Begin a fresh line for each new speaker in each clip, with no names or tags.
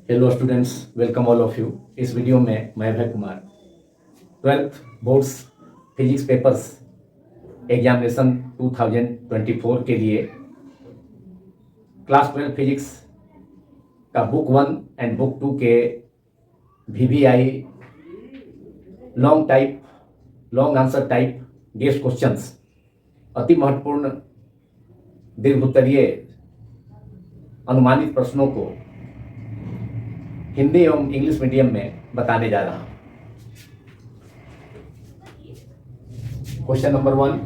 Hello students, welcome all of you. इस video में मैं Abhay Kumar 12th boards physics papers examination 2024 के लिए क्लास 12 फिजिक्स का बुक 1 एंड बुक 2 के VVI long answer type guest questions, अति महत्वपूर्ण दीर्घ उत्तरीय अनुमानित प्रश्नों को हिंदी एवं इंग्लिश मीडियम में बताने जा रहा हूं। Question number 1,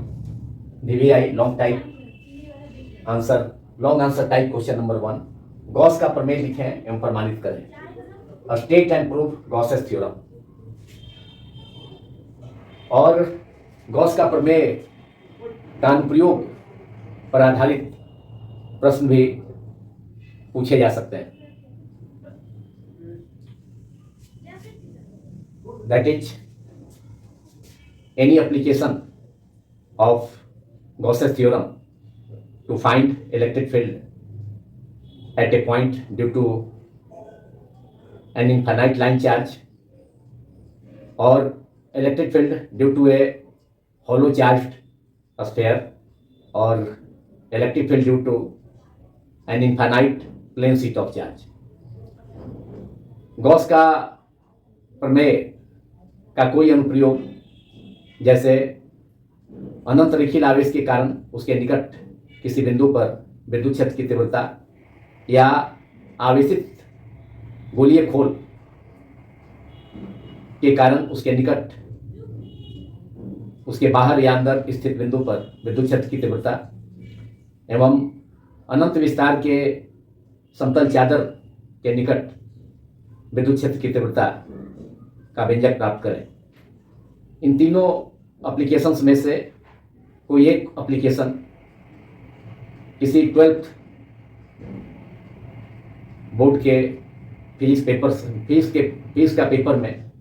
VVI long answer type question number 1, Gauss का प्रमेय लिखें एवं प्रमाणित करें। State and prove Gauss's theorem. और गॉस का प्रमेय का अनुप्रयोग पर आधारित प्रश्न भी पूछे जा सकते हैं। That is, any application of Gauss's theorem to find electric field at a point due to an infinite line charge, or electric field due to a hollow charged sphere, or electric field due to an infinite plane sheet of charge. Gauss का प्रमेय का कोई अनुप्रयोग, जैसे अनंत रेखीय आवेश के कारण उसके निकट किसी बिंदु पर विद्युत क्षेत्र की तीव्रता, या आवेशित गोलीय खोल के कारण उसके निकट उसके बाहर या अंदर स्थित बिंदु पर विद्युत क्षेत्र की तीव्रता, एवं अनंत विस्तार के समतल चादर के निकट विद्युत क्षेत्र की तीव्रता का व्यंजक प्राप्त करें। इन तीनों एप्लीकेशंस में से कोई एक एप्लीकेशन किसी 12th बोर्ड के फिजिक्स का पेपर में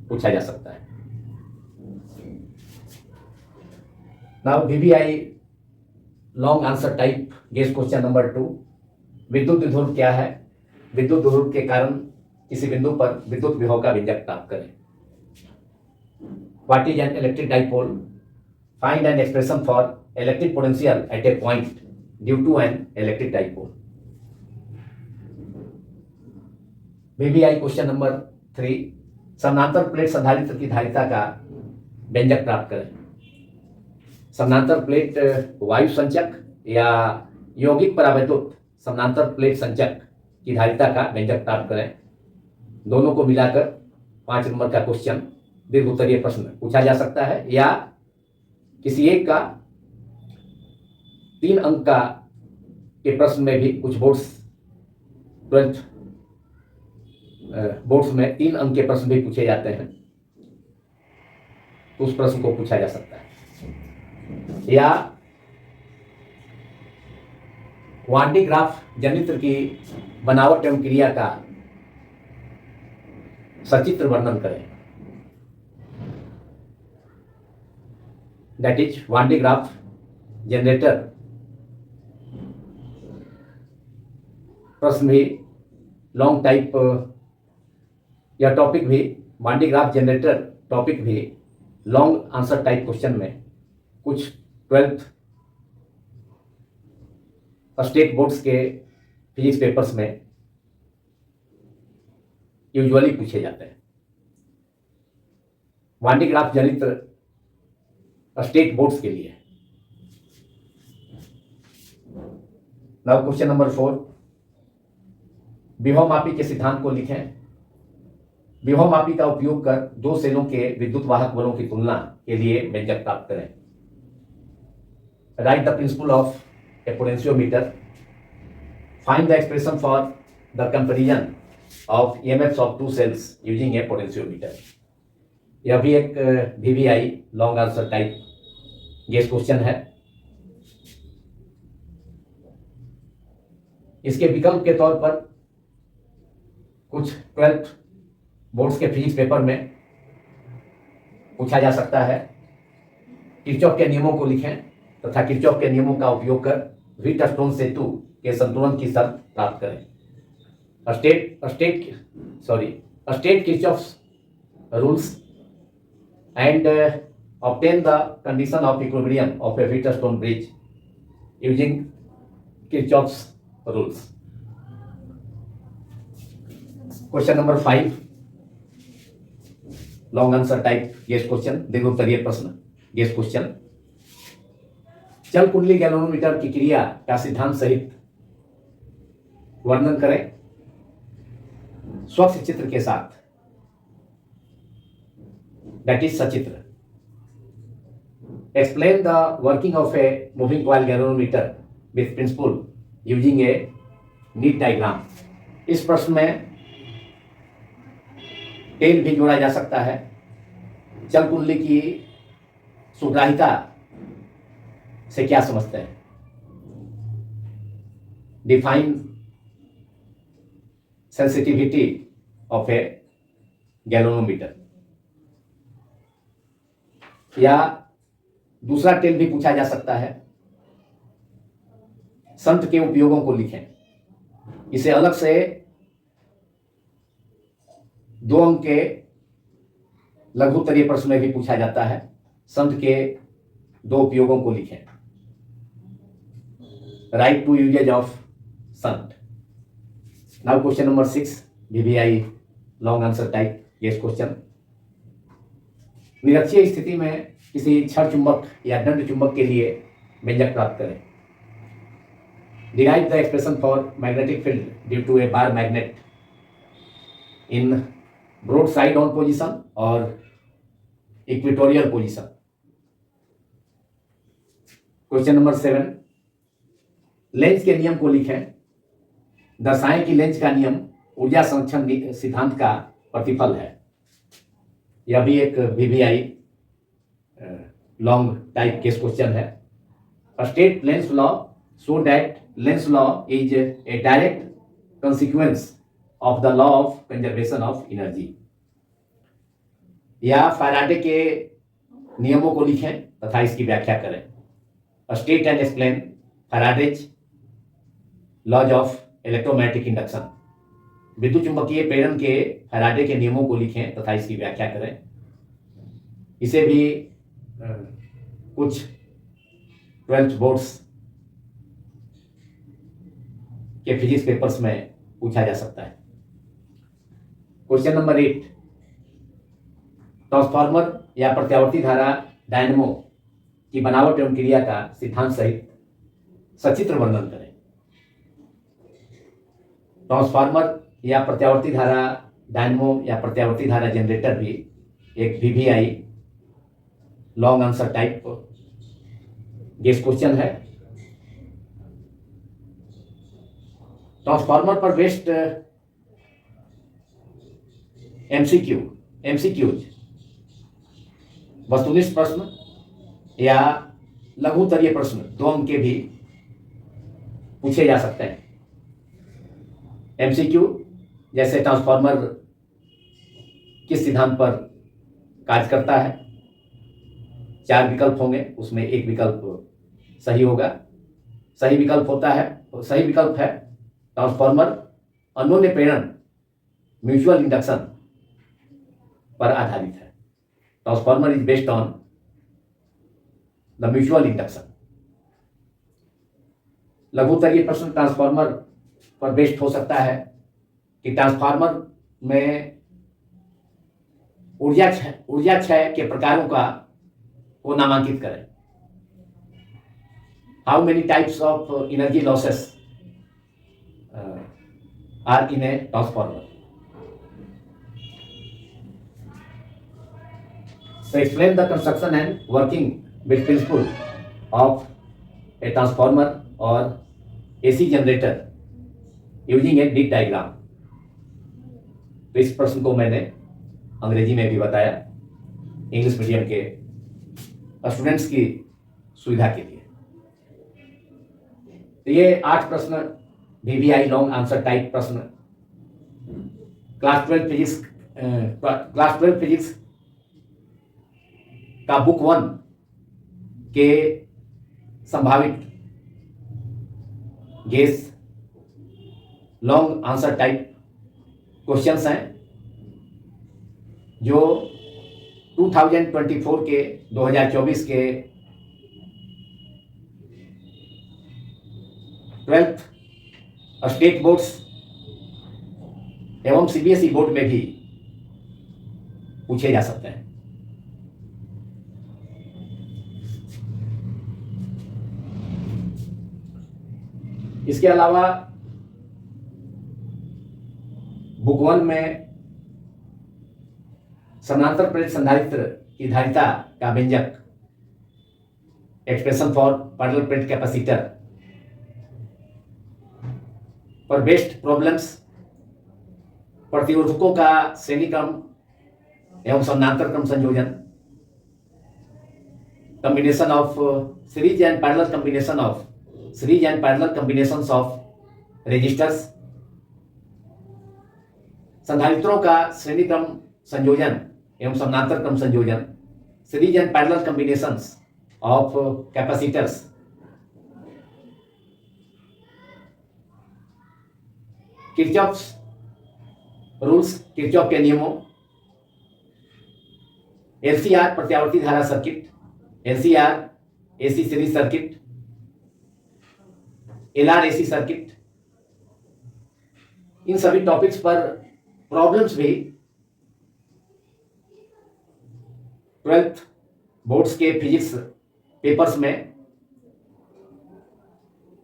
पूछा जा सकता है। Now VVI long answer type guess question number 2, विद्युत द्विध्रुव क्या है? विद्युत द्विध्रुव के कारण किसी बिंदु पर विद्युत विभव का व्यंजक प्राप्त करें। What is an electric dipole? Find an expression for electric potential at a point due to an electric dipole. VVI question number 3, समानांतर प्लेट संधारित्र की धारिता का व्यंजक प्राप्त करें। समानांतर प्लेट वायु संचक या यौगिक परावैद्युत समानांतर प्लेट संचक की धारिता का व्यंजक प्राप्त करें। दोनों को मिलाकर 5 नंबर का क्वेश्चन दीर्घ उत्तरीय प्रश्न पूछा जा सकता है, या किसी एक का 3 अंक का के प्रश्न में भी कुछ बोर्ड्स 12th बोर्ड्स में 3 अंक के प्रश्न भी पूछे जाते हैं, तो उस प्रश्न को पूछा जा सकता है। या वान डी ग्राफ जनित्र की बनावट एवं क्रिया का सचित्र वर्णन करें। That is one D graph generator प्रश्न भी लॉन्ग टाइप या टॉपिक भी, वान डी ग्राफ जनरेटर टॉपिक भी लॉन्ग आंसर टाइप क्वेश्चन में कुछ 12th स्टेट बोर्ड्स के फिजिक्स पेपर्स में यूजुअली पूछे जाते हैं। वान डी ग्राफ जनित्र स्टेट बोर्ड्स के लिए। नाउ क्वेश्चन नंबर 4, विभवमापी के सिद्धांत को लिखें। विभवमापी का उपयोग कर 2 सेलों के विद्युत वाहक बलों की तुलना के लिए व्यंजक प्राप्त करें। Write the principle of a potentiometer. Find the expression for the comparison of EMFs of 2 cells using a potentiometer. यह भी एक VVI long answer type guess question है। इसके विकल्प के तौर पर कुछ 12th बोर्ड्स के फिजिक्स पेपर में पूछा जा सकता है। किरचॉफ के नियमों को लिखें तथा किरचॉफ के नियमों का उपयोग कर व्हीटस्टोन सेतु के संतुलन की शर्त प्राप्त करें। a state Kirchhoff's rules and obtain the condition of equilibrium of a Wheatstone bridge using Kirchhoff's rules. Question number 5, long answer type guess question, दीर्घ उत्तरीय प्रश्न guess question. चल कुंडली गैल्वेनोमीटर की क्रिया का सिद्धांत सहित वर्णन करें स्वच्छ चित्र के साथ, that is सचित्र. Explain the working of a moving coil galvanometer with principle using a neat diagram. इस प्रश्न में टेल भी जोड़ा जा सकता है. चल कुंडली की सुग्राहिता से क्या समझते हैं? Define sensitivity of A galvanometer. या दूसरा टेल भी पूछा जा सकता है, संत के उपयोगों को लिखें. इसे अलग से 2 अंक के लघु उत्तरीय प्रश्न में भी पूछा जाता है. संत के 2 उपयोगों को लिखें. Write two usages of shunt. Now question number 6, VVI long answer type guess question. निरक्षीय स्थिति में किसी क्षण चुंबक या दंड चुंबक के लिए व्यंजक प्राप्त करें. Derive the expression for magnetic field due to a bar magnet in broad side on position और equatorial position. Question number 7, Lenz के नियम को लिखें. दर्शाएं कि लेंज का नियम ऊर्जा संरक्षण सिद्धांत का प्रतिफल है. यह भी एक VVI long type case question है. State Lenz law so that Lenz law is a direct consequence of the law of conservation of energy. या फैराडे के नियमों को लिखें तथा इसकी व्याख्या करें. State and explain Faraday's laws of electromagnetic induction. विद्युत चुंबकीय प्रेरण के फैराडे के नियमों को लिखें तथा इसकी व्याख्या करें. इसे भी कुछ 12th बोर्ड्स के फिजिक्स पेपर्स में पूछा जा सकता है. क्वेश्चन नंबर 8, ट्रांसफार्मर या प्रत्यावर्ती धारा डायनेमो की बनावट एवं क्रिया का सिद्धांत सहित सचित्र वर्णन करें. ट्रांसफार्मर या प्रत्यावर्ती धारा डायनेमो या प्रत्यावर्ती धारा जनरेटर भी एक VVI long answer type guess question है. ट्रांसफार्मर पर बेस्ड MCQs वस्तुनिष्ठ प्रश्न या लघु उत्तरीय प्रश्न 2 अंक के भी पूछे जा सकते हैं. MCQ जैसे ट्रांसफार्मर किस सिद्धांत पर कार्य करता है. 4 विकल्प होंगे, उसमें एक विकल्प सही होगा. सही विकल्प है ट्रांसफार्मर अन्योन्य प्रेरण म्यूचुअल इंडक्शन पर आधारित है. Transformer is based on the mutual induction. लघु उत्तरीय प्रश्न ट्रांसफार्मर पर बेस्ड हो सकता है कि ट्रांसफार्मर में ऊर्जा क्षय के प्रकारों को नामांकित करें. How many types of energy losses are in a transformer. So explain the construction and working with principle of a transformer or AC generator using a neat diagram. तो इस प्रश्न को मैंने अंग्रेजी में भी बताया इंग्लिश मीडियम के स्टूडेंट्स की सुविधा के लिए. तो ये 8 प्रश्न VVI लॉन्ग आंसर टाइप प्रश्न क्लास 12 फिजिक्स का बुक 1 के संभावित guess long answer type questions हैं जो 2024 के 2024 के 12th स्टेट बोर्ड्स एवं सीबीएसई बोर्ड में भी पूछे जा सकते हैं। इसके अलावा बुक 1 में समानांतर प्लेट संधारित्र की धारिता का व्यंजक, expression for parallel plate capacitor, पर बेस्ड प्रॉब्लम्स, प्रतिरोधकों का श्रेणी क्रम एवं समानांतर क्रम संयोजन, combination of series and parallel combination of series and parallel combinations of resistors, संधारित्रों का श्रेणी क्रम संयोजन एवं समानांतर क्रम संयोजन, series and parallel combinations of capacitors, Kirchhoff's rules, Kirchhoff के नियमों, एलसीआर प्रत्यावर्ती धारा circuit, LCR AC series circuit, LR AC circuit, इन सभी टॉपिक्स पर प्रॉब्लम्स भी 12th बोर्ड्स के फिजिक्स पेपर्स में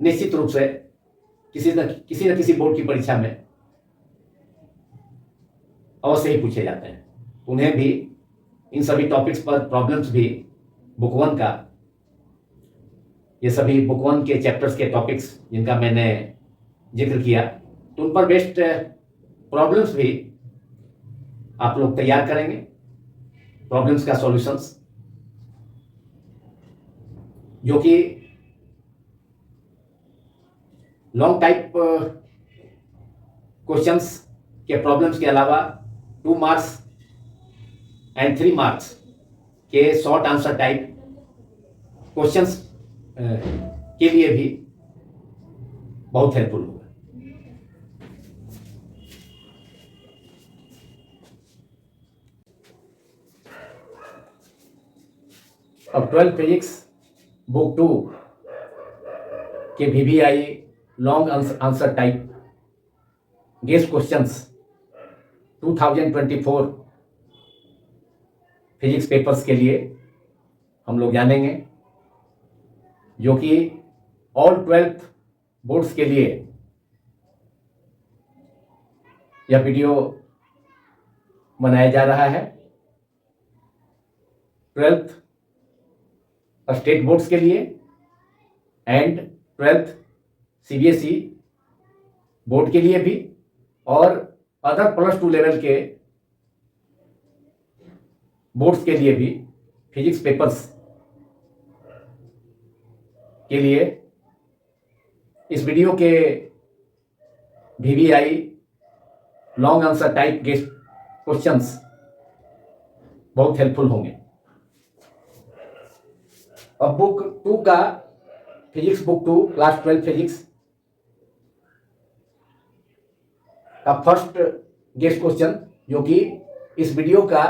निश्चित रूप से किसी न किसी बोर्ड की परीक्षा में अवश्य ही पूछे जाते हैं। उन्हें भी इन सभी टॉपिक्स पर प्रॉब्लम्स भी बुक 1 का, ये सभी बुक 1 के चैप्टर्स के टॉपिक्स जिनका मैंने जिक्र किया, तो उन पर बेस्ड प्रॉब्लम्स भी आप लोग तैयार करेंगे, प्रॉब्लम्स का सॉल्यूशंस, जो कि लॉन्ग टाइप क्वेश्चंस के प्रॉब्लम्स के अलावा 2 मार्क्स एंड 3 मार्क्स के शॉर्ट आंसर टाइप क्वेश्चंस के लिए भी बहुत हेल्पफुल होगा। अब 12 फिजिक्स बुक 2 के VBI long answer type guess questions 2024 physics papers के लिए हम लोग जानेंगे, जो कि ऑल 12th बोर्ड्स के लिए यह वीडियो बनाया जा रहा है। 12th स्टेट बोर्ड्स के लिए एंड 12th सीबीएसई बोर्ड के लिए भी, और अदर +2 लेवल के बोर्ड्स के लिए भी फिजिक्स पेपर्स के लिए इस वीडियो के VBI long answer type guess questions बहुत हेल्पफुल होंगे। अब बुक 2 का फिजिक्स बुक 2 क्लास 12 फिजिक्स का फर्स्ट गेस क्वेश्चन, जो कि इस वीडियो का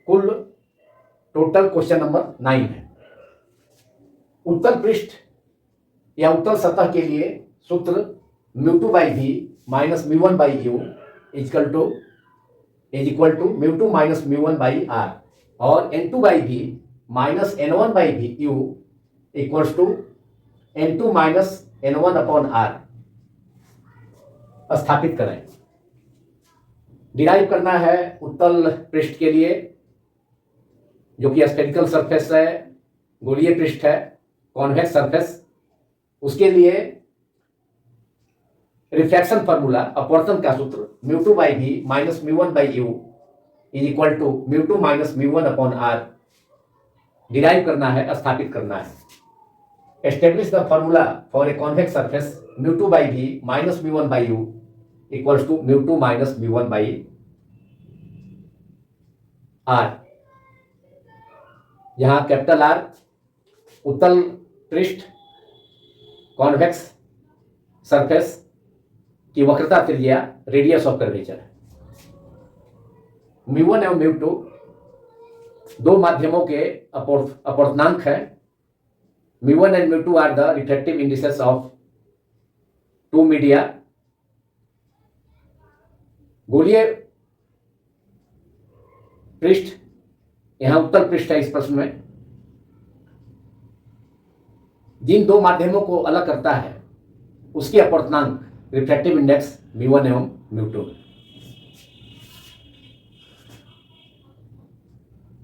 कुल टोटल क्वेश्चन नंबर 9 है। उत्तल पृष्ठ या उत्तल सतह के लिए सूत्र μ2/v minus μ1/u is equal to μ2 minus μ1/r, और n2/v minus n1/vu equals to n2 minus n1/r स्थापित करें। डिराइव करना है उत्तल पृष्ठ के लिए, जो कि स्फेरिकल सरफेस है, गोलीय पृष्ठ है, कॉन्वेक्स सरफेस, उसके लिए रिफ्रैक्शन फार्मूला, अपवर्तन का सूत्र μ2/v minus μ1/u is equal to μ2 minus μ1/r derive करना है, स्थापित करना है। Establish the formula for a convex surface μ2/v minus μ1/u equals to μ2 minus μ1/r। यहाँ कैपिटल R उत्तल पृष्ठ, कॉन्वेक्स सरफेस, की वक्रता त्रिज्या रेडियस ऑफ कर्वेचर है। μ1 एवं μ2 दो माध्यमों के अपवर्तनांक है। μ1 and μ2 are the refractive indices of two media. गोलीय पृष्ठ, यहां उत्तल पृष्ठ है इस प्रश्न में, जिन दो माध्यमों को अलग करता है उसके अपवर्तनांक रिफ्रैक्टिव इंडेक्स μ1 एवं μ2।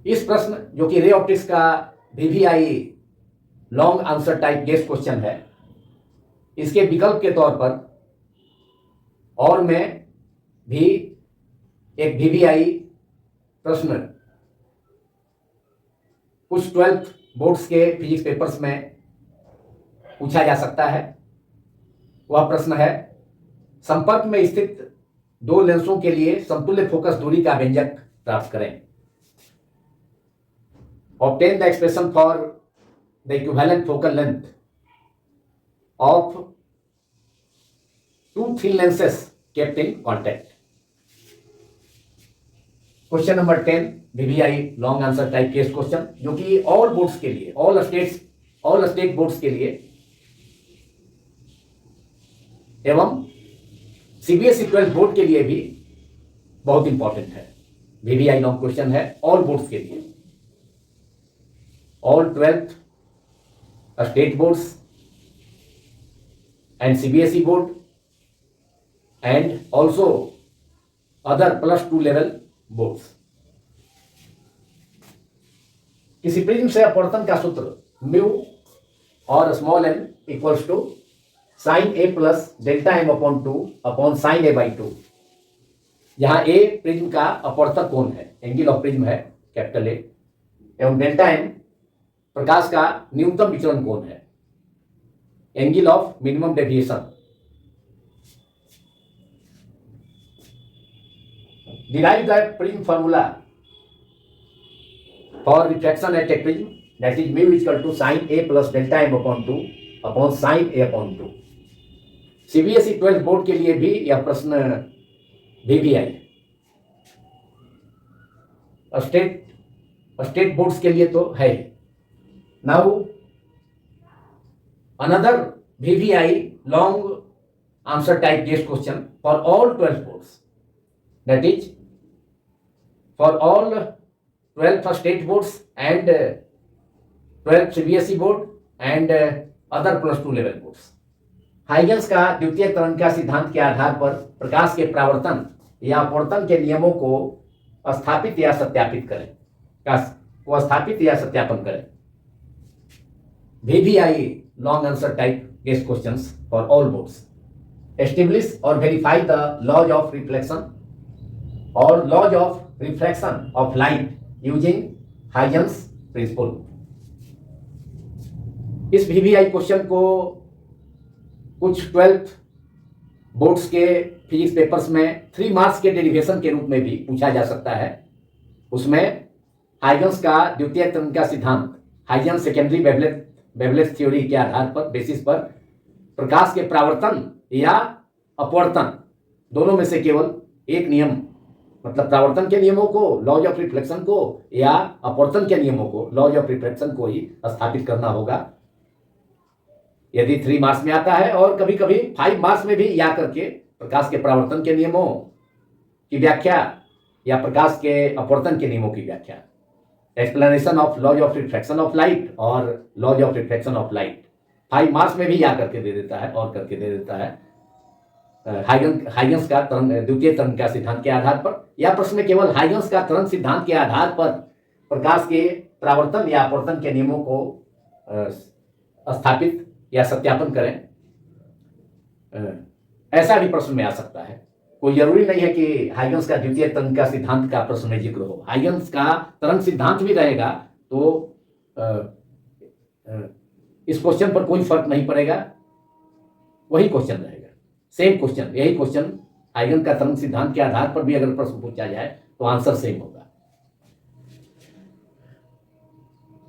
इस प्रश्न जो कि रे ऑप्टिक्स का VVI long answer type guess question है, इसके विकल्प के तौर पर और में भी एक VVI प्रश्न कुछ 12th बोर्ड्स के फिजिक्स पेपर्स में पूछा जा सकता है। वह प्रश्न है, संपर्क में स्थित दो लेंसों के लिए समतुल्य फोकस दूरी का व्यंजक प्राप्त करें। Obtain the expression for the equivalent focal length of two thin lenses kept in contact। Question number 10 VVI long answer type case question, जो कि ऑल बोर्ड्स के लिए, ऑल स्टेट बोर्ड्स के लिए एवं CBSE 12 बोर्ड के लिए भी बहुत इंपॉर्टेंट है। VVI लॉन्ग क्वेश्चन है ऑल बोर्ड्स के लिए, all 12th state boards and CBSE board and also other +2 level boards। किसी प्रिज्म से अपवर्तन का सूत्र म्यू और small n equals to sine a plus delta m upon 2 upon sine a by 2, जहां a प्रिज्म का अपवर्तक कोण है, एंगल ऑफ प्रिज्म है कैपिटल A, एवं डेल्टा m प्रकाश का न्यूनतम विचलन कोण है, angle of minimum deviation. Derive the prism formula for refraction at a prism, that is mu equal to sine a plus delta m upon 2 upon sine a upon 2। CBSE 12 board के लिए भी यह प्रश्न VVI है। State boards के लिए तो है। Now another VVI long answer type guess question for all 12 boards, that is for all 12 state boards and 12 CBSE board and other +2 level boards। Huygens का द्वितीय त्वरण का सिद्धांत के आधार पर प्रकाश के परावर्तन या अपवर्तन के नियमों को स्थापित या सत्यापित करें। VVI long answer type guess questions for all boards। Establish or verify the laws of reflection or laws of refraction of light using Huygens principle। इस VVI क्वेश्चन को कुछ 12th बोर्ड्स के फिजिक्स पेपर्स में 3 marks के derivation के रूप में भी पूछा जा सकता है। उसमें हाइगन्स का द्वितीय त्वरण का सिद्धांत, हाइगन्स सेकेंडरी वेवलेट्स थ्योरी के आधार पर, बेसिस पर प्रकाश के परावर्तन या अपवर्तन दोनों में से केवल एक नियम, मतलब परावर्तन के नियमों को, लॉज ऑफ रिफ्लेक्शन को, या अपवर्तन के नियमों को, लॉज ऑफ रिफ्लेक्शन को ही स्थापित करना होगा। यदि 3 मार्क्स में आता है और कभी कभी 5 मार्क्स में भी या करके प्रकाश के परावर्तन के नियमों की व्याख्या या प्रकाश के अपवर्तन के नियमों की व्याख्या, explanation of laws of refraction of light और laws of reflection of light 5 marks में भी या करके दे देता है और करके दे देता है। हाइगन्स का द्वितीय त्वरण का सिद्धांत के आधार पर, या प्रश्न में केवल हाइगन्स का त्वरण सिद्धांत के आधार पर प्रकाश के परावर्तन या अपवर्तन के नियमों को स्थापित या सत्यापन करें, ऐसा भी प्रश्न में आ सकता है। कोई जरूरी नहीं है कि हाइगन्स का द्वितीय त्वरण का सिद्धांत का प्रश्न में जिक्र हो। हाइगन्स का त्वरण सिद्धांत भी रहेगा तो इस क्वेश्चन पर कोई फर्क नहीं पड़ेगा, वही क्वेश्चन रहेगा, सेम क्वेश्चन, यही क्वेश्चन हाइगन का त्वरण सिद्धांत के आधार पर भी अगर प्रश्न पूछा जाए तो आंसर सेम होगा।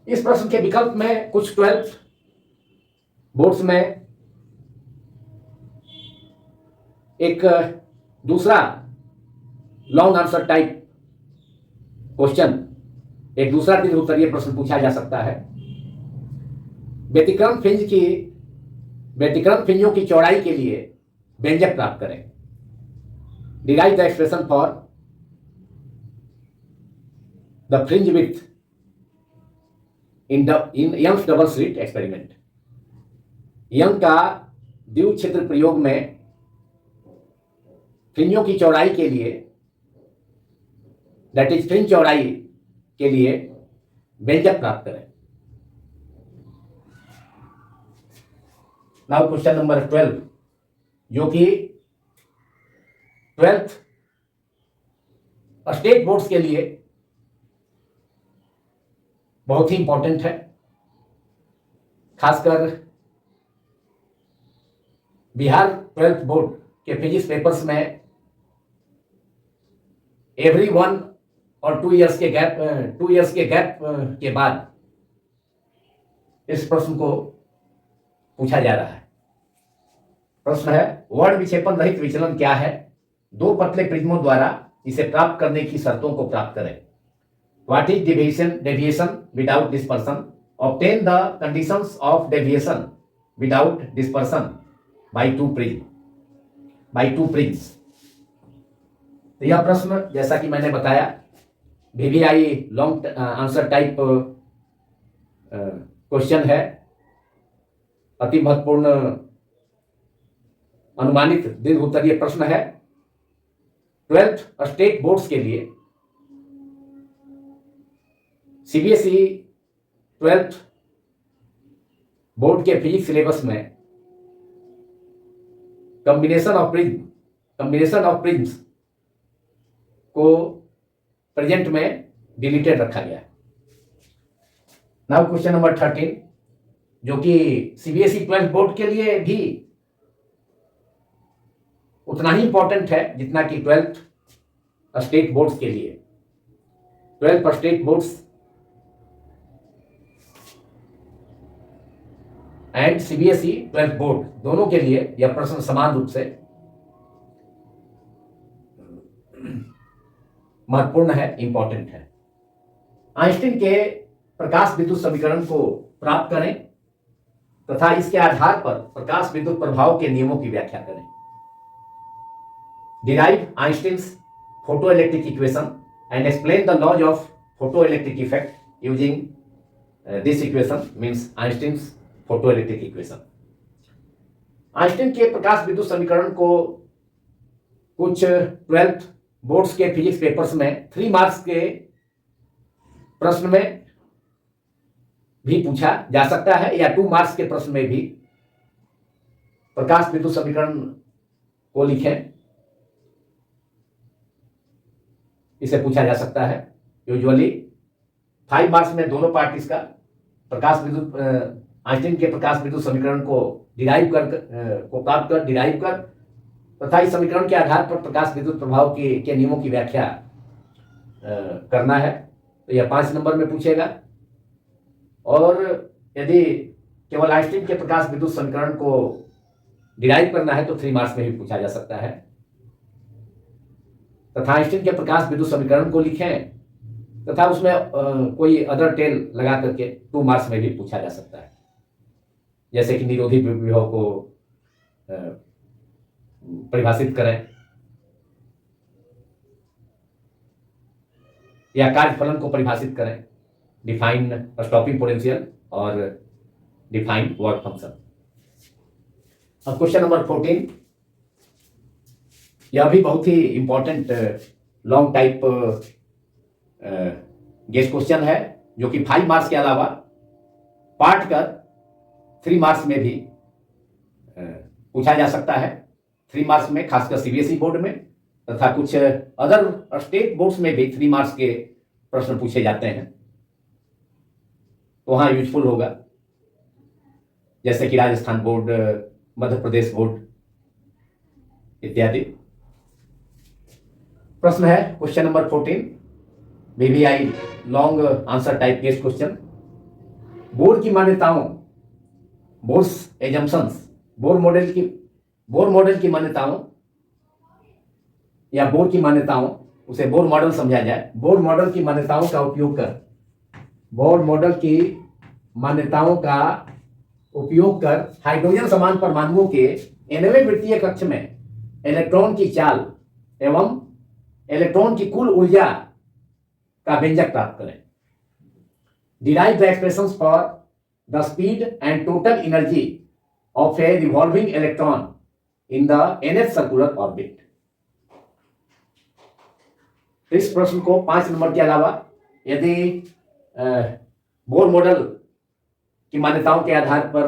इस प्रश्न के विकल्प में कुछ 12 बोर्ड्स में एक दूसरा लॉन्ग आंसर टाइप क्वेश्चन, एक दूसरा दीर्घ उत्तरीय प्रश्न पूछा जा सकता है। व्यतिक्रम फ्रिंजों की चौड़ाई के लिए व्यंजक प्राप्त करें। Derive the expression for the fringe width in Young's double slit experiment. Young का द्विछिद्र प्रयोग में फ्रिंजों की चौड़ाई के लिए, दैट इज फ्रिंज चौड़ाई के लिए व्यंजक प्राप्त करें। नाउ क्वेश्चन नंबर 12, जो कि 12th स्टेट बोर्ड्स के लिए बहुत ही इंपॉर्टेंट है। खासकर बिहार 12th बोर्ड के फिजिक्स पेपर्स में एवरी 1 और 2 इयर्स के गैप के बाद इस प्रश्न को पूछा जा रहा है। प्रश्न है, वर्ण विक्षेपण रहित विचलन क्या है? दो पतले प्रिज्मों द्वारा इसे प्राप्त करने की शर्तों को प्राप्त करें। What is deviation without dispersion? Obtain the conditions of deviation without dispersion by two prisms. तो यह प्रश्न, जैसा कि मैंने बताया, VVI long answer type question है। अति महत्वपूर्ण अनुमानित दीर्घ उत्तरीय प्रश्न है। 12th स्टेट बोर्ड्स के लिए CBSE 12th बोर्ड के फिजिक्स सिलेबस में कॉम्बिनेशन ऑफ प्रिज्म्स को प्रेजेंट में डिलीटेड रखा गया है। नाउ क्वेश्चन नंबर 13, जो कि CBSE 12th बोर्ड के लिए भी उतना ही इंपॉर्टेंट है जितना कि 12th स्टेट बोर्ड्स के लिए। 12th state boards and CBSE 12th board दोनों के लिए यह प्रश्न समान रूप से महत्वपूर्ण है, इंपॉर्टेंट है। आइंस्टीन के प्रकाश विद्युत समीकरण को प्राप्त करें तथा इसके आधार पर प्रकाश विद्युत प्रभाव के नियमों की व्याख्या करें। Derive Einstein's photoelectric equation and explain the laws of photoelectric effect using this equation, means Einstein's photoelectric equation। Einstein के प्रकाश विद्युत समीकरण को कुछ 12th बोर्ड्स के फिजिक्स पेपर्स में 3 मार्क्स के प्रश्न में भी पूछा जा सकता है, या 2 मार्क्स के प्रश्न में भी प्रकाश विद्युत समीकरण को लिखें, इसे पूछा जा सकता है। यूजुअली 5 मार्क्स में दोनों पार्टीज का आइंस्टीन के प्रकाश विद्युत समीकरण को प्राप्त कर डिराइव कर तथा इस समीकरण के आधार पर प्रकाश विद्युत प्रभाव के नियमों की व्याख्या करना है। तो यह 5 नंबर में पूछेगा। और यदि केवल आइंस्टीन के प्रकाश विद्युत समीकरण को डिराइव करना है तो 3 मार्क्स में भी पूछा जा सकता है। तथा आइंस्टीन के प्रकाश विद्युत समीकरण को लिखें तथा उसमें कोई अदर टेल लगा करके 2 मार्क्स में भी पूछा जा सकता है, जैसे कि निरोधी विभव को परिभाषित करें या कार्यफलन को परिभाषित करें, डिफाइन स्टॉपिंग पोटेंशियल और डिफाइन वर्क फंक्शन। अब क्वेश्चन नंबर 14, यह भी बहुत ही important long type guess question है, जो कि 5 मार्क्स के अलावा पार्ट कर 3 मार्क्स में भी पूछा जा सकता है। 3 मार्क्स में, खासकर CBSE बोर्ड में तथा कुछ अदर स्टेट बोर्ड्स में भी 3 मार्क्स के प्रश्न पूछे जाते हैं, तो वहाँ यूजफुल होगा, जैसे कि राजस्थान बोर्ड, मध्य प्रदेश बोर्ड इत्यादि। प्रश्न है question number 14, VVI long answer type guess question. Bohr की मान्यताओं, बोर्स एजम्पशंस, बोर मॉडल की मान्यताओं या बोर की मान्यताओं, उसे बोर मॉडल समझा जाए, बोर मॉडल की मान्यताओं का उपयोग कर, बोर मॉडल की मान्यताओं का उपयोग कर हाइड्रोजन समान परमाणुओं के nवें वृत्तीय कक्ष में इलेक्ट्रॉन की चाल एवं इलेक्ट्रॉन की कुल ऊर्जा का व्यंजक प्राप्त करें। Derive the expressions for the speed and total energy of A revolving electron in the nth circular orbit. इस प्रश्न को 5 नंबर के अलावा यदि बोर मॉडल की मान्यताओं के आधार पर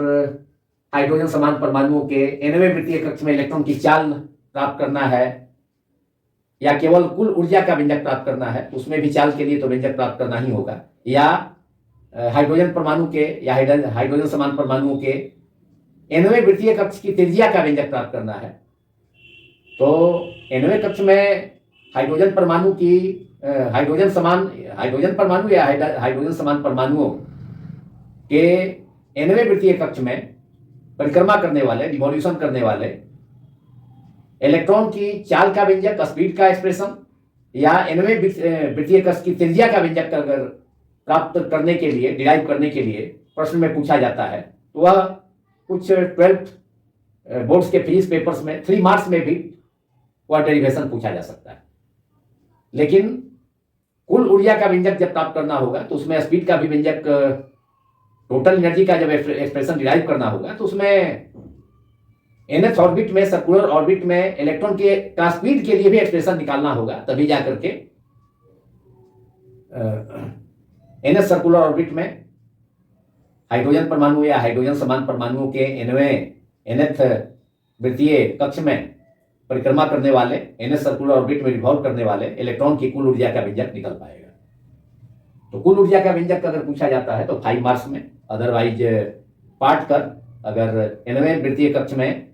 हाइड्रोजन समान परमाणुओं के nवें वृत्तीय कक्ष में इलेक्ट्रॉन की चाल प्राप्त करना है या केवल कुल ऊर्जा का व्यंजक प्राप्त करना है, उसमें भी चाल के लिए तो व्यंजक प्राप्त करना ही होगा, या हाइड्रोजन परमाणु के या हाइड्रोजन समान परमाणुओं के nवें वृत्तीय कक्ष की त्रिज्या का व्यंजक प्राप्त करना है, तो nवें कक्ष में हाइड्रोजन परमाणु की हाइड्रोजन परमाणु या हाइड्रोजन समान परमाणुओं के nवें वृत्तीय कक्ष में परिक्रमा करने वाले, रिवॉल्यूशन करने वाले इलेक्ट्रॉन की चाल का व्यंजक, स्पीड का एक्सप्रेशन या nवें वृत्तीय कक्ष की त्रिज्या का व्यंजक अगर प्राप्त करने के लिए, डिराइव करने के लिए प्रश्न में पूछा जाता है, तो वह कुछ 12th बोर्ड्स के फिजिक्स पेपर्स में 3 मार्क्स में भी वह डेरिवेशन पूछा जा सकता है। लेकिन कुल ऊर्जा का व्यंजक जब प्राप्त करना होगा तो उसमें स्पीड का भी व्यंजक, टोटल एनर्जी का जब एक्सप्रेशन डिराइव करना होगा तो उसमें nth ऑर्बिट में, सर्कुलर ऑर्बिट में इलेक्ट्रॉन के ट्रांसपीड के लिए भी एक्सप्रेशन निकालना होगा, तभी जाकर के nth सर्कुलर ऑर्बिट में हाइड्रोजन परमाणु या हाइड्रोजन समान परमाणुओं के nth वृत्तीय कक्ष में परिक्रमा करने वाले, nth सर्कुलर ऑर्बिट में रिवॉल्व करने वाले इलेक्ट्रॉन की कुल ऊर्जा का व्यंजक निकल पाएगा। तो कुल ऊर्जा का व्यंजक अगर पूछा जाता है तो 5 मार्क्स में, अदरवाइज पार्ट कर अगर nवें वृत्तीय कक्ष में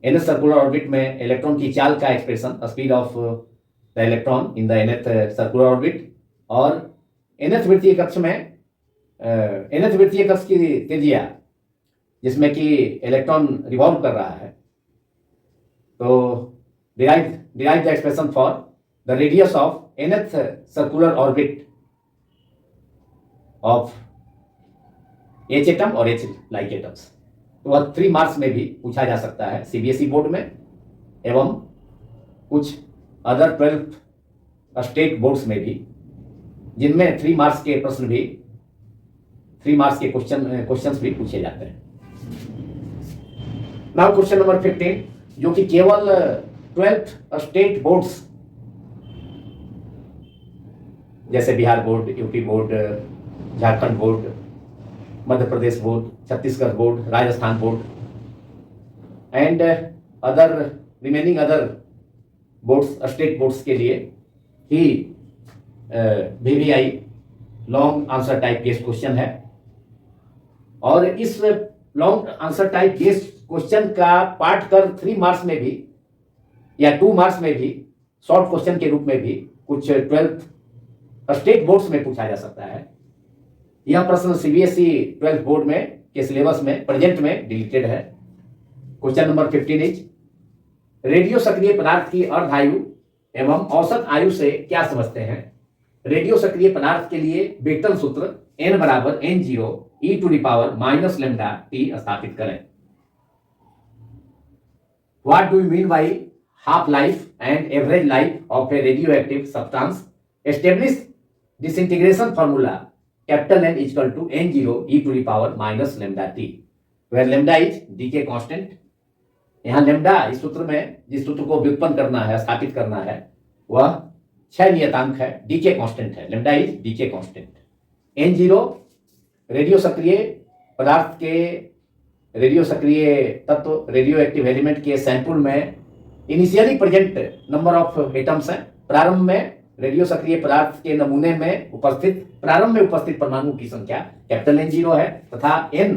nth सर्कुलर ऑर्बिट में इलेक्ट्रॉन की चाल का expression, speed of the electron in the nth circular orbit, और nth वृत्तीय कक्ष में nth वृत्तीय कक्ष की त्रिज्या जिसमें कि इलेक्ट्रॉन रिवॉल्व कर रहा है, तो derive the expression for the radius of nth circular orbit of H atom और H लाइक एटम्स। तो वह 3 मार्क्स में भी पूछा जा सकता है सीबीएसई बोर्ड में एवं कुछ अदर 12 स्टेट बोर्ड्स में भी, जिनमें 3 मार्क्स के प्रश्न भी, 3 मार्क्स के क्वेश्चंस भी पूछे जाते हैं। नाउ क्वेश्चन नंबर 15, जो कि केवल 12th स्टेट बोर्ड्स जैसे Bihar board, UP board, Jharkhand board, Madhya Pradesh board, Chhattisgarh board, Rajasthan board and other remaining other boards, state boards के लिए ही VVI long answer type guest question है। और इस long answer type guest question का पार्ट कर 3 मार्क्स में भी या 2 मार्क्स में भी शॉर्ट क्वेश्चन के रूप में भी कुछ 12th स्टेट बोर्ड्स में पूछा जा सकता है। यह प्रश्न सीबीएसई 12th बोर्ड में के सिलेबस में प्रेजेंट में डिलीटेड है। क्वेश्चन नंबर 15 इज, रेडियो सक्रिय पदार्थ की अर्ध आयु एवं औसत आयु से क्या समझते हैं? रेडियो सक्रिय पदार्थ के लिए बेटन सूत्र n बराबर n0 e to the power minus lambda t स्थापित करें। What do you mean by half life and average life of a radioactive substance? Establish disintegration formula capital N is equal to n0 e to the power minus lambda t, where lambda is decay constant। यहाँ lambda इस सूत्र में जिस सूत्र को व्युत्पन्न करना है, स्थापित करना है, वह 6 नियतांक है, डीके कांस्टेंट है, lambda is decay constant. n0 radio सक्रिय पदार्थ के, रेडियो सक्रिय तत्व, रेडियो एक्टिव एलिमेंट के सैंपल में initially present number of atoms हैं। प्रारंभ में रेडियो सक्रिय पदार्थ के नमूने में प्रारंभ में उपस्थित परमाणु की संख्या कैपिटल N0 है तथा n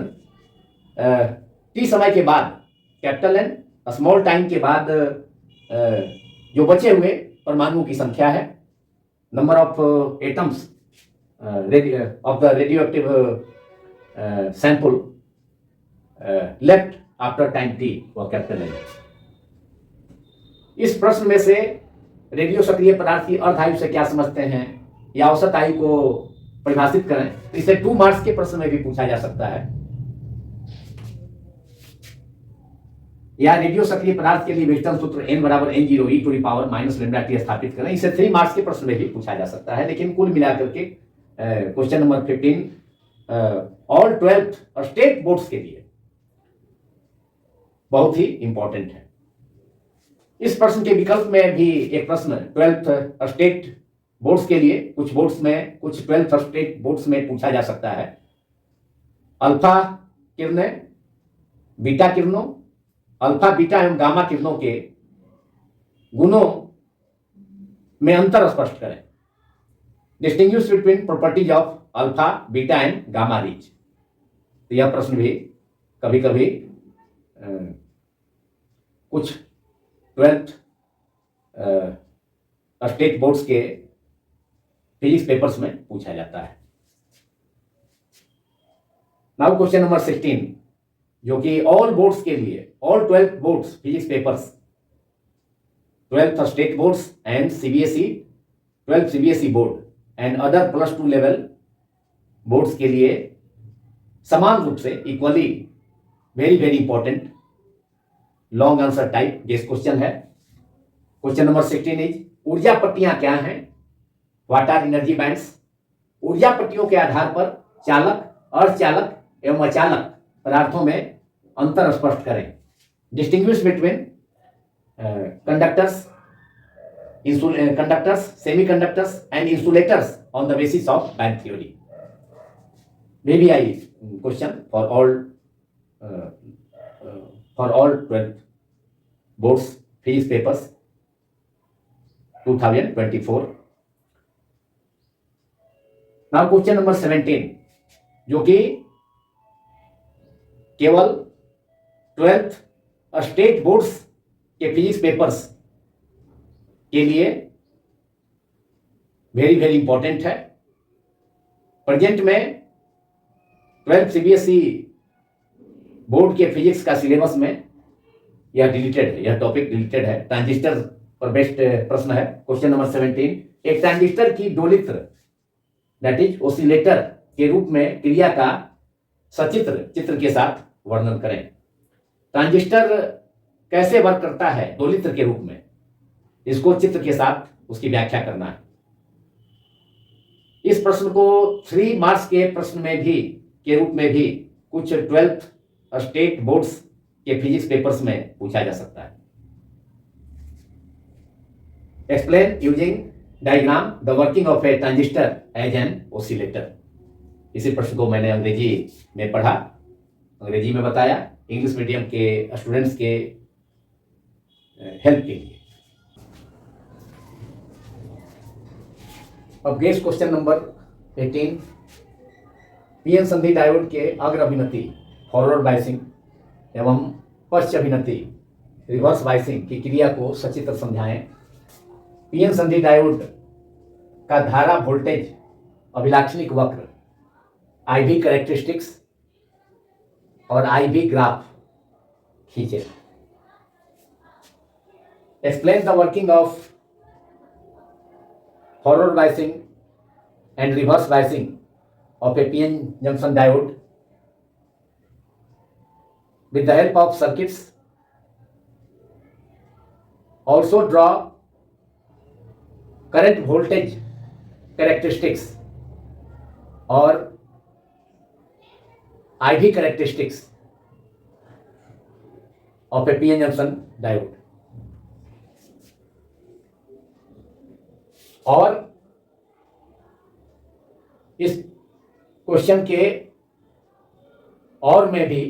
t समय के बाद कैपिटल N स्मॉल टाइम के बाद जो बचे हुए परमाणुओं की संख्या है, number of atoms of the radio active sample left after time t, वह कैपिटल N। इस प्रश्न में से रेडियो सक्रिय पदार्थ की अर्ध आयु से क्या समझते हैं या औसत आयु को परिभाषित करें। तो इसे 2 मार्क्स के प्रश्न में भी पूछा जा सकता है। या रेडियो सक्रिय पदार्थ के लिए विघटन सूत्र n बराबर n0 e to the power minus lambda t स्थापित करें। इसे 3 मार्क्स के प्रश्न में भी पूछा जा सकता है। लेकिन कुल मिलाकर के question number 15 all 12th state boards के लिए बहुत ही इंपॉर्टेंट है। इस प्रश्न के विकल्प में भी एक प्रश्न 12th स्टेट बोर्ड्स के लिए कुछ बोर्ड्स में, कुछ 12th स्टेट बोर्ड्स में पूछा जा सकता है। अल्फा किरणें, बीटा किरणों, अल्फा बीटा एवं गामा किरणों के गुणों में अंतर स्पष्ट करें। Distinguish between properties of alpha beta and gamma rays. तो यह प्रश्न भी कभी कभी कुछ 12th स्टेट बोर्ड्स के फिजिक्स पेपर्स में पूछा जाता है। नाउ क्वेश्चन नंबर 16 जो कि ऑल बोर्ड्स के लिए, all 12 boards physics papers, 12th state boards and CBSE, 12 CBSE board and other +2 level boards के लिए समान रूप से equally very very important long answer type guess question है। क्वेश्चन नंबर 16 इज ऊर्जा पट्टियां क्या हैं? What are energy bands? ऊर्जा पट्टियों के आधार पर चालक, अर्धचालक एवं अचालक पदार्थों में अंतर स्पष्ट करें। Distinguish between conductors, semiconductors and insulators on the basis of band theory. VBI question for all 12 boards physics papers 2024। Now question number 17 जो कि केवल 12th स्टेट बोर्ड्स के फिजिक्स पेपर्स के लिए वेरी वेरी इंपॉर्टेंट है। प्रेजेंट में 12th CBSE board के physics का सिलेबस में यह डिलीटेड है, यह टॉपिक डिलीटेड है। ट्रांजिस्टर पर बेस्ड प्रश्न है। क्वेश्चन नंबर 17 एक ट्रांजिस्टर की दोलित्र दैट इज ओसिलेटर के रूप में क्रिया का सचित्र चित्र के साथ वर्णन करें। ट्रांजिस्टर कैसे वर्क करता है दोलित्र के रूप में, इसको चित्र के साथ उसकी व्याख्या करना है। इस प्रश्न को 3 मार्क्स के प्रश्न में भी के रूप में भी कुछ 12th स्टेट बोर्ड्स के फिजिक्स पेपर्स में पूछा जा सकता है। Explain using diagram the working of a transistor as an oscillator. इसी प्रश्न को मैंने अंग्रेजी में पढ़ा, अंग्रेजी में बताया इंग्लिश मीडियम के स्टूडेंट्स के हेल्प के लिए। अब गेस क्वेश्चन नंबर 18 पीएन संधि डायोड के अग्र अभिनति फॉरवर्ड बायसिंग एवं पश्च अभिनति रिवर्स बायसिंग की क्रिया को सचित्र समझाएं। पीएन संधि डायोड का धारा वोल्टेज अभिलाक्षणिक वक्र IV कैरेक्टरिस्टिक्स और IV ग्राफ खींचे। Explain the working of forward biasing and reverse biasing of a PN junction diode with the help of circuits. Also draw current voltage characteristics or IV characteristics of a PN junction diode. और इस question के और में भी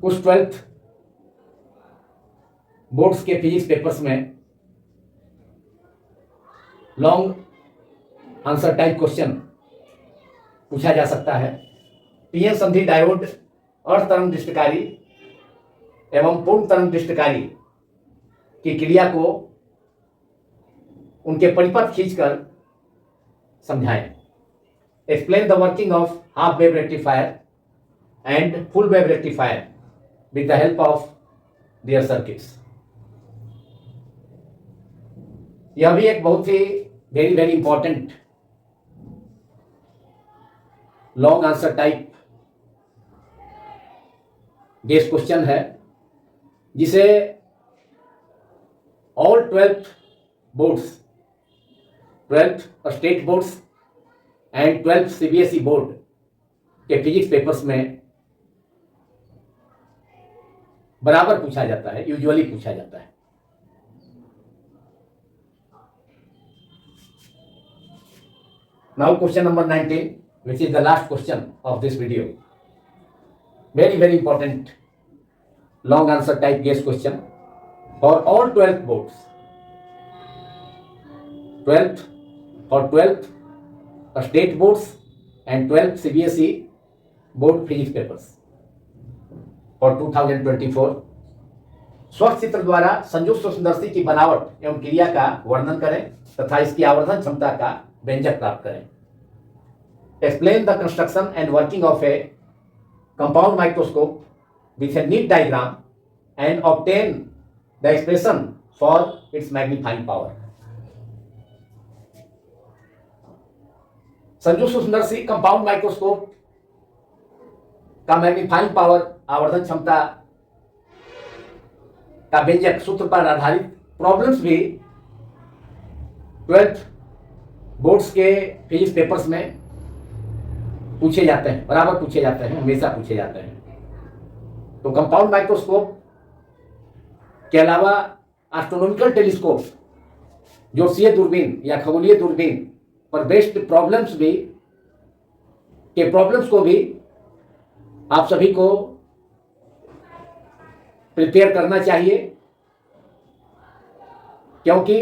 कुछ 12th boards के physics papers में long answer type question पूछा जा सकता है। पीएन संधि डायोड अर्ध तरंग दृष्टिकारी एवं पूर्ण तरंग दृष्टिकारी की क्रिया को उनके परिपथ खींचकर समझाएं। Explain the working of half wave rectifier and full wave rectifier with the help of their circuits. यह भी एक बहुत ही very very important long answer type guess question है, जिसे all 12th boards, 12th state boards and 12th CBSE board के physics papers में बराबर पूछा जाता है, यूजुअली पूछा जाता है। Now question number 19, which is the last question of this video. Very very important long answer type guess question for all 12th boards. 12th for 12th state boards and 12th CBSE board physics papers for 2024. स्वच्छ चित्र द्वारा संयुक्त सुंदरसी की बनावट एवं क्रिया का वर्णन करें तथा इसकी आवर्धन क्षमता का व्यंजक प्राप्त करें। Explain the construction and working of a compound microscope with a neat diagram and obtain the expression for its magnifying power. संयुक्त सुंदरसी कंपाउंड माइक्रोस्कोप का मैग्नीफाइंग पावर आवर्धन क्षमता का व्यंजक सूत्र पर आधारित प्रॉब्लम्स भी 12th बोर्ड्स के फिजिक्स पेपर्स में पूछे जाते हैं, बराबर पूछे जाते हैं, हमेशा पूछे जाते हैं। तो कंपाउंड माइक्रोस्कोप के अलावा एस्ट्रोनॉमिकल टेलीस्कोप, ज्योतिषीय दूरबीन या खगोलीय दूरबीन पर बेस्ड प्रॉब्लम्स को भी आप सभी को प्रिपेयर करना चाहिए, क्योंकि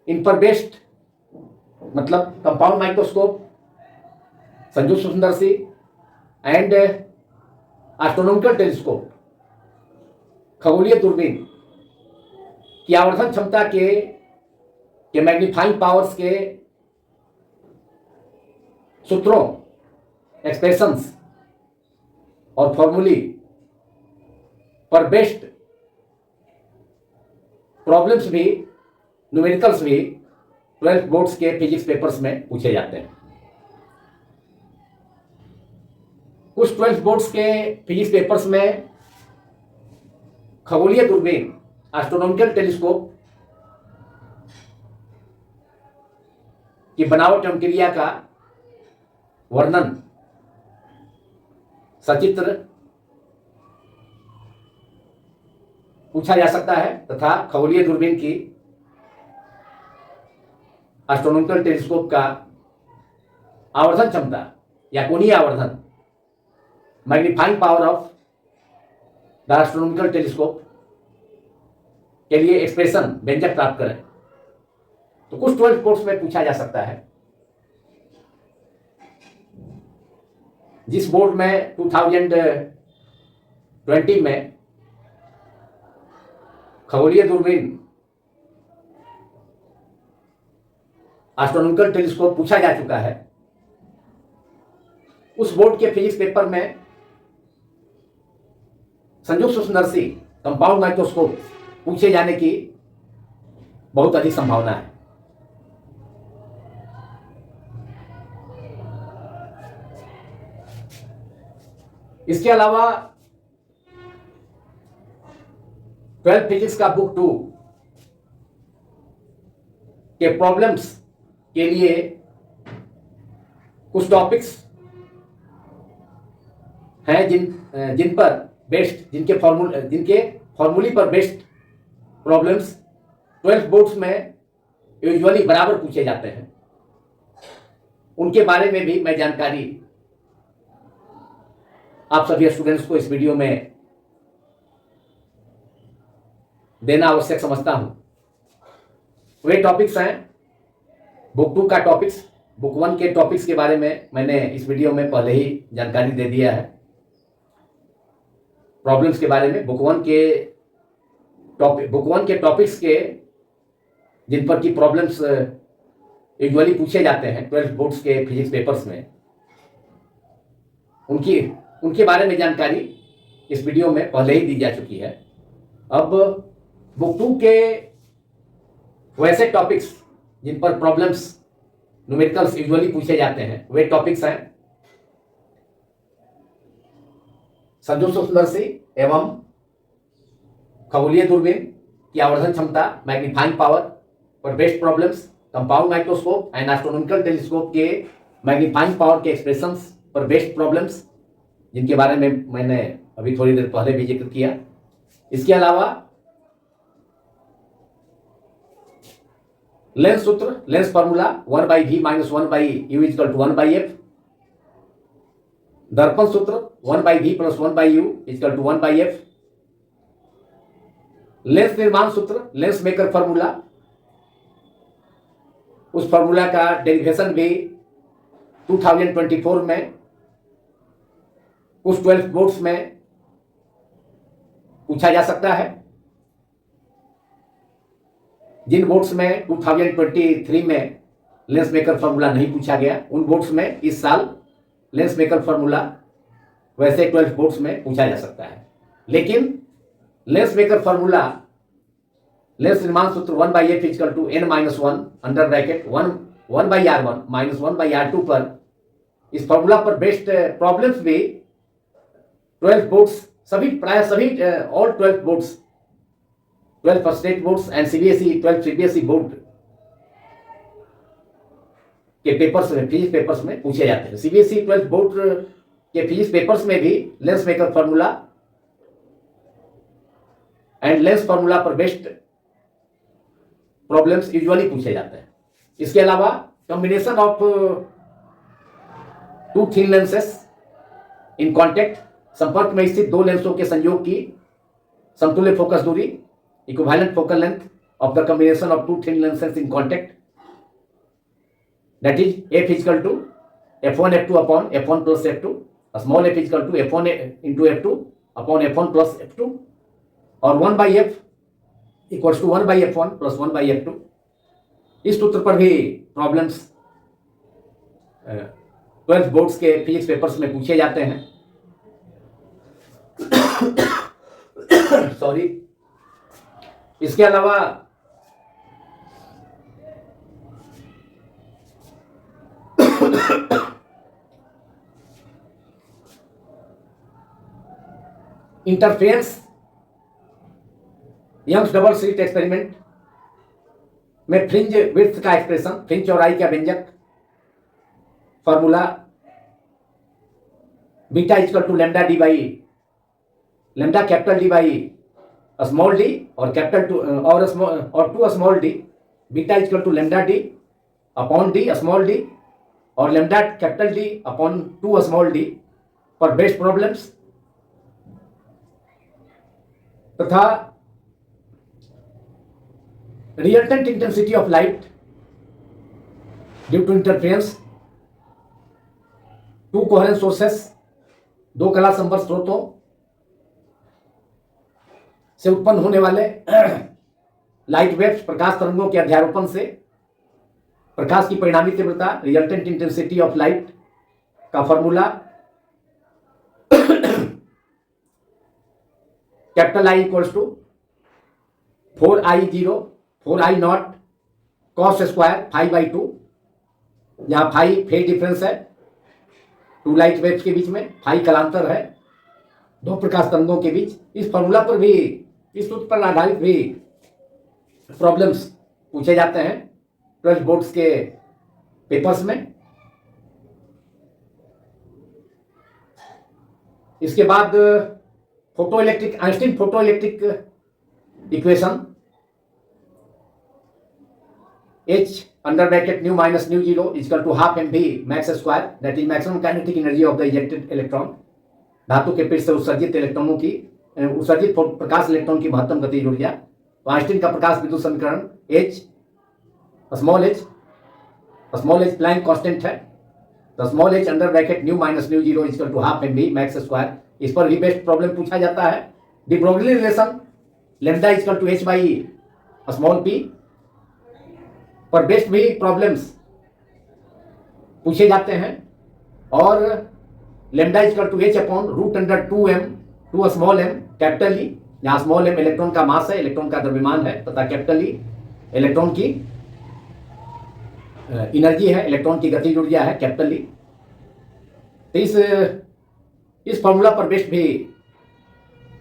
इन पर बेस्ड मतलब कंपाउंड माइक्रोस्कोप, संयुक्त सुंदरसी एंड एस्ट्रोनॉमिकल टेलीस्कोप, खगोलीय दूरबीन की आवर्धन क्षमता के मैग्नीफाइंग पावर्स के सूत्रों, एक्सप्रेशंस और फॉर्मूली पर बेस्ड प्रॉब्लम्स भी, न्यूमेरिकल्स भी 12th बोर्ड्स के फिजिक्स पेपर्स में पूछे जाते हैं। कुछ 12th बोर्ड्स के फिजिक्स पेपर्स में खगोलीय दूरबीन, एस्ट्रोनॉमिकल टेलीस्कोप की बनावट एवं क्रिया का वर्णन सचित्र पूछा जा सकता है तथा खगोलीय दूरबीन की, एस्ट्रोनॉमिकल टेलीस्कोप का आवर्धन क्षमता या कोणीय आवर्धन, magnifying power of the astronomical telescope के लिए एक्सप्रेशन, व्यंजक प्राप्त करें। तो कुछ 12th बोर्ड्स में पूछा जा सकता है। जिस बोर्ड में 2020 में खगोलीय दूरबीन, एस्ट्रोनॉमिकल टेलीस्कोप पूछा जा चुका है, उस बोर्ड के फिजिक्स पेपर में संयुक्त सुंदरसी कंपाउंड माइक्रोस्कोप पूछे जाने की बहुत अधिक संभावना है। इसके अलावा 12th फिजिक्स का बुक 2 के प्रॉब्लम्स के लिए कुछ टॉपिक्स हैं जिन पर बेस्ड, जिनके फॉर्मूली पर बेस्ड प्रॉब्लम्स 12th बोर्ड्स में यूजुअली बराबर पूछे जाते हैं। उनके बारे में भी मैं जानकारी आप सभी स्टूडेंट्स को इस वीडियो में देना आवश्यक समझता हूं। वे टॉपिक्स हैं बुक 2 का टॉपिक्स। बुक 1 के टॉपिक्स के बारे में मैंने इस वीडियो में पहले ही जानकारी दे दिया है। प्रॉब्लम्स के बारे में बुक 1 के टॉपिक्स के जिन पर की प्रॉब्लम्स यूजुअली पूछे जाते हैं 12th बोर्ड्स के फिजिक्स पेपर्स में, उनके बारे में जानकारी इस वीडियो में पहले ही दी जा चुकी है। अब बुक 2 के वैसे टॉपिक्स जिन पर प्रॉब्लम्स न्यूमेरिकल्स यूजुअली पूछे जाते हैं वे टॉपिक्स हैं संदर्शी एवं खगोलीय दूरबीन की आवर्धन क्षमता, मैग्नीफाइंग पावर पर based problems, compound microscope and astronomical telescope के मैग्नीफाइंग पावर के एक्सप्रेशंस पर बेस्ड प्रॉब्लम्स, जिनके बारे में मैंने अभी थोड़ी देर पहले भी जिक्र किया। इसके अलावा लेंस सूत्र, lens formula 1/v - 1/u = 1/f, दर्पण सूत्र 1/v + 1/u = 1/f, लेंस निर्माण सूत्र, लेंस मेकर फॉर्मूला, उस फॉर्मूला का डेरिवेशन भी 2024 में कुछ 12 बोर्ड्स में पूछा जा सकता है। जिन बोर्ड्स में 2023 में लेंस मेकर फॉर्मूला नहीं पूछा गया, उन बोर्ड्स में इस साल लेंस मेकर फॉर्मूला वैसे 12 बोर्ड्स में पूछा जा सकता है। लेकिन लेंस मेकर फॉर्मूला, लेंस निर्माण सूत्र 1/f = n-1 under bracket 1/r1 - 1/r2 पर, इस फॉर्मूला पर बेस्ड प्रॉब्लम्स भी 12 बोर्ड्स, प्राय सभी all 12 boards, 12 state boards and CBSE 12 CBSE board के पेपर्स में, फिजिक्स पेपर्स में पूछे जाते हैं। सीबीएसई 12 बोर्ड के फिजिक्स पेपर्स में भी lens maker formula and lens formula पर बेस्ड प्रॉब्लम्स यूजुअली पूछे जाते हैं। इसके अलावा combination of 2 thin lenses in contact, संपर्क में स्थित 2 लेंसों के संयोग की समतुल्य फोकस दूरी, equivalent focal length of the combination of 2 thin lenses in contact, that is f = f1 f2 upon f1 plus f2, small f = f1 into f2 upon f1 plus f2, और 1/f = 1/f1 plus 1/f2। इस सूत्र पर भी problems 12 boards के physics papers में पूछे जाते हैं। सॉरी। इसके अलावा interference, Young's double slit experiment में फ्रिंज विड्थ का एक्सप्रेशन, फ्रिंज चौड़ाई का व्यंजक formula beta = lambda capital D by small d और कैपिटल 2 और 2 small d, beta = lambda d upon d small d और lambda capital D upon 2 small d पर based problems, तथा resultant intensity of light due to interference, 2 coherent sources, 2 कला संपर्क स्रोतों से उत्पन्न होने वाले लाइट वेव्स, प्रकाश तरंगों के अध्यारोपण से प्रकाश की परिणामी तीव्रता, रिजल्टेंट इंटेंसिटी ऑफ लाइट का formula capital I = 4I0 4I0 cos square π/2, जहां फाई फेज डिफरेंस है 2 लाइट वेव्स के बीच में, फाई कलांतर है 2 प्रकाश तरंगों के बीच। इस फॉर्मूला पर भी, इस सूत्र पर आधारित भी प्रॉब्लम्स पूछे जाते हैं 12 बोर्ड्स के पेपर्स में। इसके बाद photo electric, Einstein photo electric equation H under bracket nu minus nu 0 = ½ mv max square, that is maximum kinetic energy of the ejected electron. धातु के पृष्ठ से उत्सर्जित इलेक्ट्रॉनों की, उत्सर्जित प्रकाश इलेक्ट्रॉन की महत्तम गतिज ऊर्जा। तो आइंस्टीन का प्रकाश विद्युत समीकरण h small h Planck constant है, तो small h under bracket nu minus nu 0 = ½ mv max square. इस पर भी बेस्ट प्रॉब्लम पूछा जाता है। De Broglie relation lambda = h/p पर बेस्ट भी प्रॉब्लम्स पूछे जाते हैं, और lambda = h/√2m 2 small m capital E जहाँ स्मॉल m इलेक्ट्रॉन का मास है, इलेक्ट्रॉन का द्रव्यमान है, तथा कैपिटल E इलेक्ट्रॉन की एनर्जी है, इलेक्ट्रॉन की गतिज ऊर्जा है, कैपिटल E। तो इस फॉर्मूला पर बेस्ड भी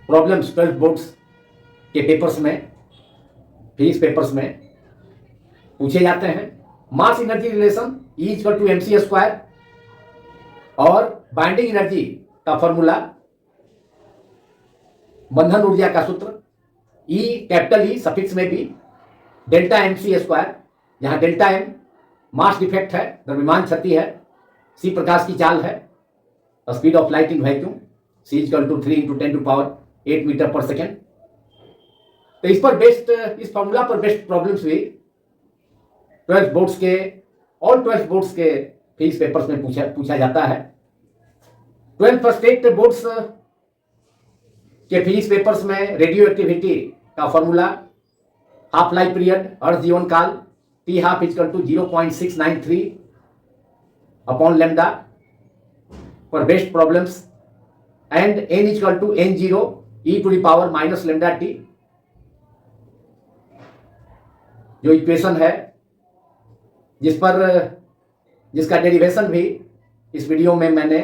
प्रॉब्लम्स 12 बोर्ड्स के पेपर्स में, फिजिक्स पेपर्स में पूछे जाते हैं। Mass energy relation E equal to mc square और बाइंडिंग एनर्जी का फॉर्मूला, बंधन ऊर्जा का सूत्र E कैपिटल E सफिक्स में भी डेल्टा mc स्क्वायर, जहां डेल्टा m मास डिफेक्ट है, द्रव्यमान क्षति है, c प्रकाश की चाल है, speed of light in vacuum, c equal to 3 × 10⁸ metre per second. तो इस पर बेस्ड, इस फॉर्मूला पर बेस्ड प्रॉब्लम्स भी 12 बोर्ड्स के, ऑल 12 बोर्ड्स के फिजिक्स पेपर्स में पूछा जाता है। 12 स्टेट बोर्ड्स के फिजिक्स पेपर्स में रेडियो एक्टिविटी का फॉर्मूला, हाफ लाइफ पीरियड, अर्थ जीवन काल, t half equal to 0.693 upon lambda for best problems, and n equal to n0 e to the power minus lambda t, जो equation है जिसका derivation भी इस वीडियो में मैंने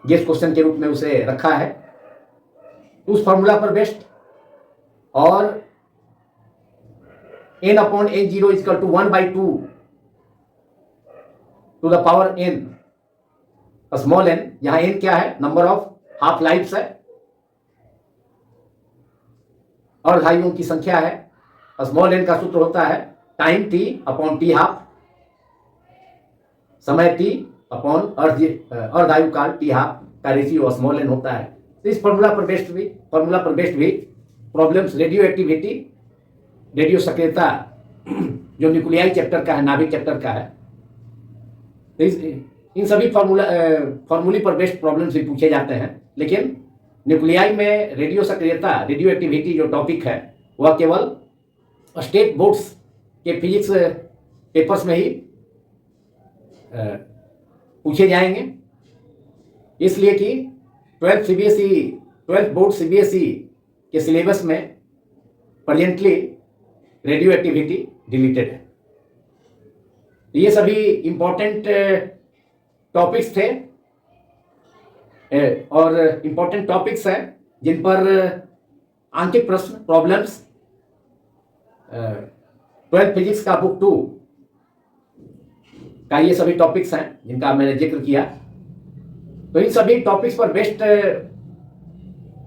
गेस्ट क्वेश्चन के रूप में उसे रखा है, उस फॉर्मूला पर बेस्ड, और n अपॉन n0 equal to 1/2 to the power n, small n, यहां n क्या है, नंबर ऑफ हाफ लाइफ्स है, और धाइयों की संख्या है। स्मॉल n का सूत्र होता है time t upon T half, समय t अपॉन अर्धायु काल टी हाफ का रेशियो स्मॉल n होता है। तो इस फॉर्मूला पर बेस्ड भी प्रॉब्लम्स रेडियो एक्टिविटी, रेडियो सक्रियता जो न्यूक्लियाई चैप्टर का है, नाभिक चैप्टर का है, तो इन सभी फॉर्मूले पर बेस्ड प्रॉब्लम्स भी पूछे जाते हैं। लेकिन न्यूक्लियाई में रेडियो सक्रियता, रेडियो एक्टिविटी जो टॉपिक है, वह केवल स्टेट बोर्ड्स के फिजिक्स पेपर्स में ही पूछे जाएंगे, इसलिए कि 12 बोर्ड CBSE के सिलेबस में प्रेजेंटली रेडियो एक्टिविटी डिलीटेड है। ये सभी इंपॉर्टेंट टॉपिक्स थे और इंपॉर्टेंट टॉपिक्स हैं जिन पर आंकिक प्रश्न, प्रॉब्लम्स 12 फिजिक्स का बुक 2 का ये सभी टॉपिक्स हैं जिनका मैंने जिक्र किया। तो इन सभी टॉपिक्स पर बेस्ड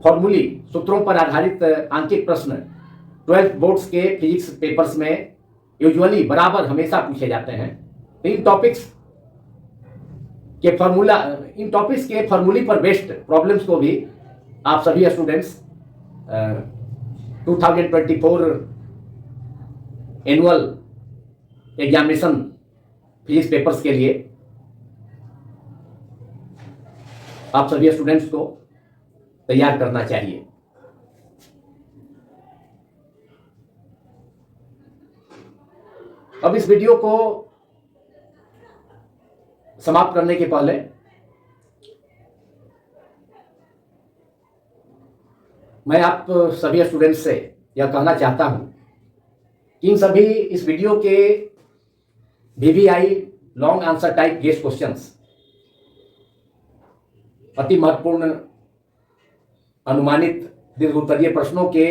फॉर्मूली, सूत्रों पर आधारित आंकिक प्रश्न 12 बोर्ड्स के फिजिक्स पेपर्स में यूजुअली बराबर हमेशा पूछे जाते हैं। तो इन टॉपिक्स के फॉर्मूले पर बेस्ड प्रॉब्लम्स को भी आप सभी students 2024 annual examination physics papers के लिए आप सभी स्टूडेंट्स को तैयार करना चाहिए। अब इस वीडियो को समाप्त करने के पहले मैं आप सभी स्टूडेंट्स से यह कहना चाहता हूं कि इन सभी इस वीडियो के VVI long answer type guest questions अति महत्वपूर्ण अनुमानित दीर्घ उत्तरीय प्रश्नों के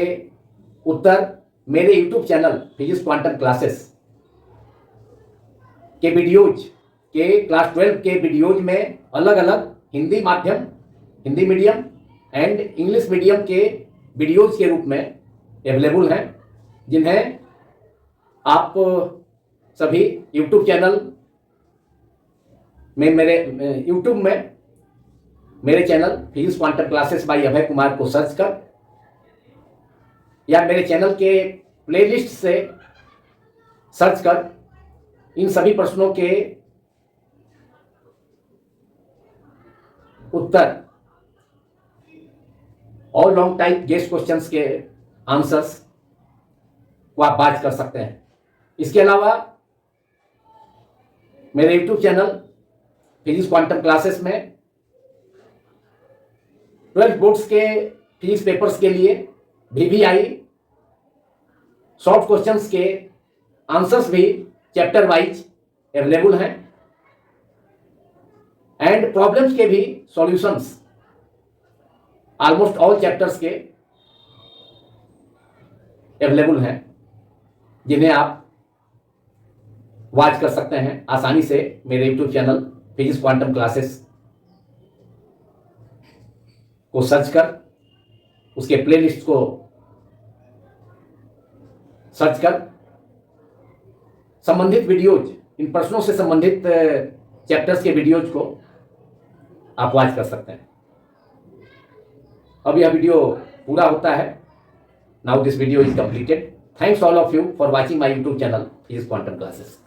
उत्तर मेरे YouTube channel physics quantum classes के वीडियोज के क्लास 12 के वीडियोज में अलग अलग हिंदी माध्यम, Hindi medium and English medium के वीडियोज के रूप में अवेलेबल हैं, जिन्हें आप सभी YouTube चैनल में मेरे channel physics quantum classes by Abhay Kumar को सर्च कर या मेरे चैनल के प्लेलिस्ट से सर्च कर इन सभी प्रश्नों के उत्तर और लॉन्ग टाइप गेस्ट क्वेश्चंस के आंसर्स को आप बात कर सकते हैं। इसके अलावा मेरे YouTube channel physics quantum classes में 12 बोर्ड्स के फिजिक्स पेपर्स के लिए VVI शॉर्ट क्वेश्चंस के आंसर्स भी चैप्टर वाइज अवेलेबल हैं एंड प्रॉब्लम्स के भी सॉल्यूशंस ऑलमोस्ट ऑल चैप्टर्स के अवेलेबल हैं, जिन्हें आप वॉच कर सकते हैं आसानी से मेरे YouTube channel physics quantum classes को सर्च कर, उसके प्लेलिस्ट को सर्च कर संबंधित वीडियोज, इन प्रश्नों से संबंधित चैप्टर्स के वीडियोज को आप वॉच कर सकते हैं। अब यह वीडियो पूरा होता है। Now this video is completed. Thanks all of you for watching my YouTube channel physics quantum classes.